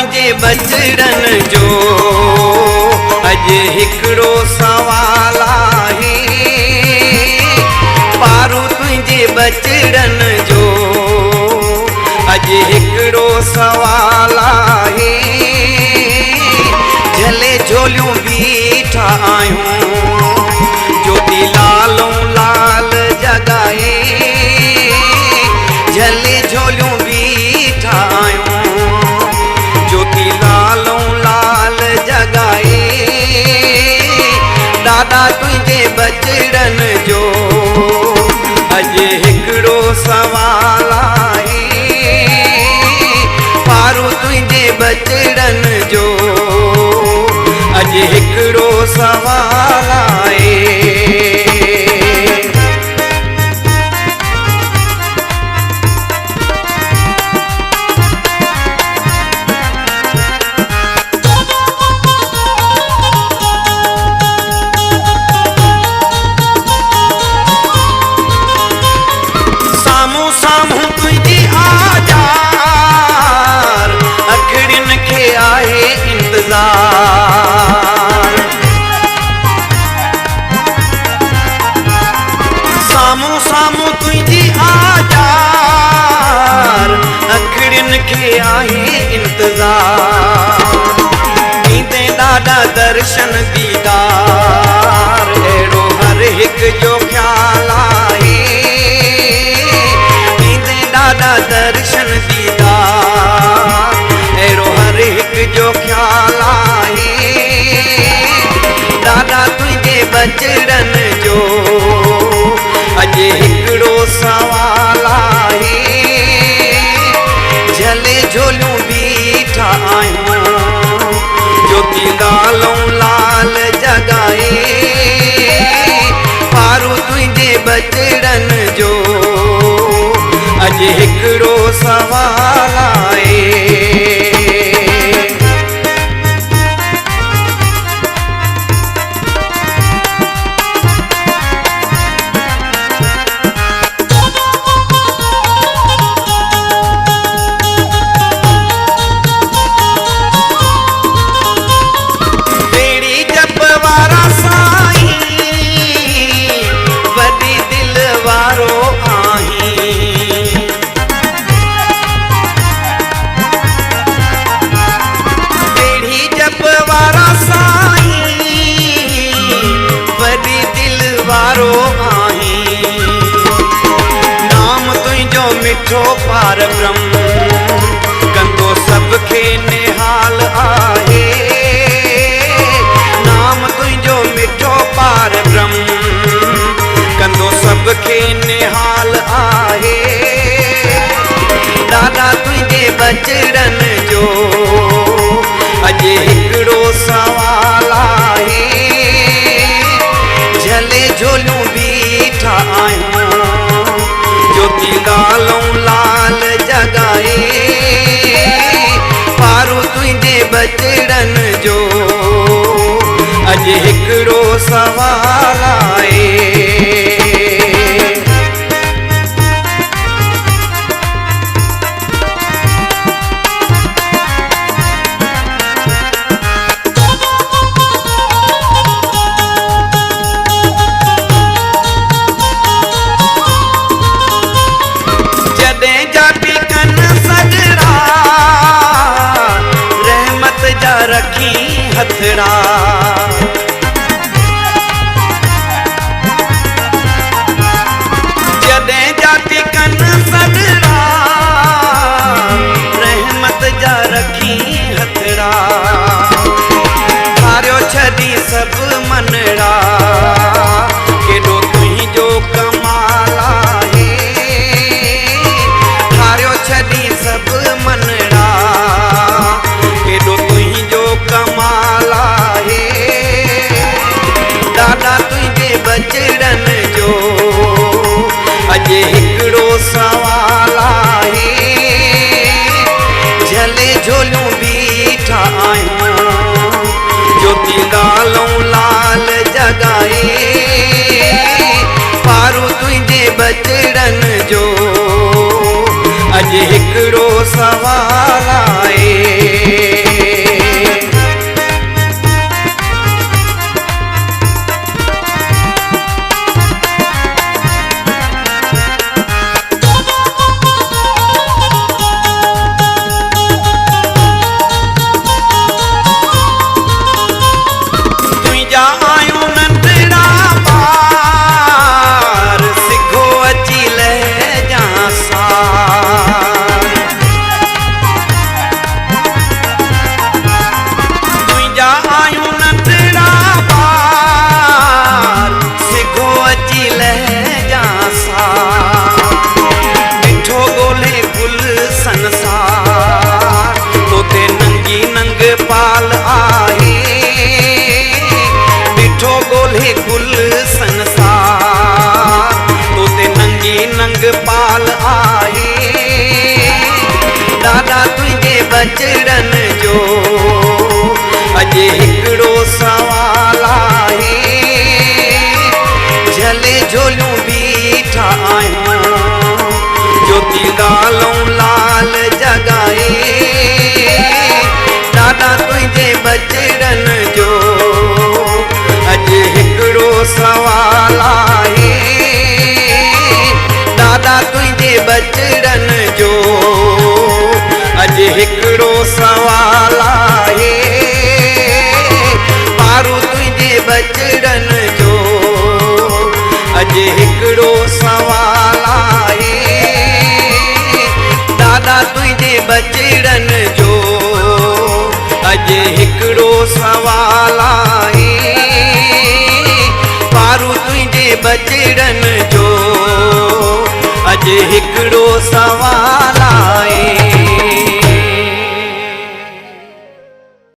तुझे बचड़न जो अज हिकड़ो सवाल आहे। पारू तुझे बचड़न जो अज हिकड़ो सवाल आहे। झले झोलियूं बीठा आहियूं ज्योति लालों लाल जगाए। झले झोलियूं बीठा आहियूं ज्योति लालों लाल जगाए। दादा तुझे बचड़न जो अज हिकड़ो सवाल आहे। पारू तुझे बचड़न जो अज हिकड़ो सवाल आहे। सामूं सामूं तुझी आजार अखड़िन खे आहे इंतजार। सामूं सामूं तुझी आजार अखड़िन खे आहे इंतजार। ईंदे ॾाढा दर्शन दीदार अहिड़ो हर हिक जो ख्याल आहे। ईंदे ॾाढा दर्शन दीदार अहिड़ो हर हिक जो ख्याल आहे। दादा तुझे बचड़न जो अज हिकड़ो सवाल आहे। झले झोलियूं बीठा आहियूं ज्योति लालों लाल जगाए। पारू तुझे बचड़न जो अज हिकड़ो सवाल आहे। नाम तुझो मिठो पार ब्रह्म कंदो सबके निहाल आहे। नाम तुझो मिठो पार ब्रह्म कंदो सबके निहाल आहे। दादा तुझे बचड़न जो अज हिकड़ो सवाल आहे। झले झोलियूं बीठा आहियूं ज्योति लालों लाल जगाए। पारू तुझे बचड़न जो अज हिकड़ो सवाल आहे। रखी हथड़ा जॾहिं जाती कन सदड़ा रहमत जा रखी हथड़ा। हारियो छॾी सभु मनड़ा केॾो तुंहिंजो कमाल आहे। हारियो छॾी सभु मनड़ा केॾो तुंहिंजो कमाल आहे। दादा तुझे बचड़न जो अज हिकड़ो सवाल आहे। झले झोलियूं बीठा आहियूं ज्योति लालों लाल जगाए। पारू तुझे बचड़न जो अज हिकड़ो सवाल आहे। बचड़न जो अॼु हिकिड़ो सवाल आहे झले झोलियूं बीठा आहियूं ज्योति ॻाल्हूं लाल जॻाए दादा तुंहिंजे बचड़न जो अॼु हिकिड़ो सवाल आहे दादा तुंहिंजे बचड़न जो अॼु हिकिड़ो सवाल आहे पारू तुंहिंजे बचड़न जो अॼु हिकिड़ो सवाल आहे दादा तुंहिंजे बचड़न जो अॼु हिकिड़ो सवाल आहे पारू तुंहिंजे बचड़न जो अॼु हिकिड़ो सवाल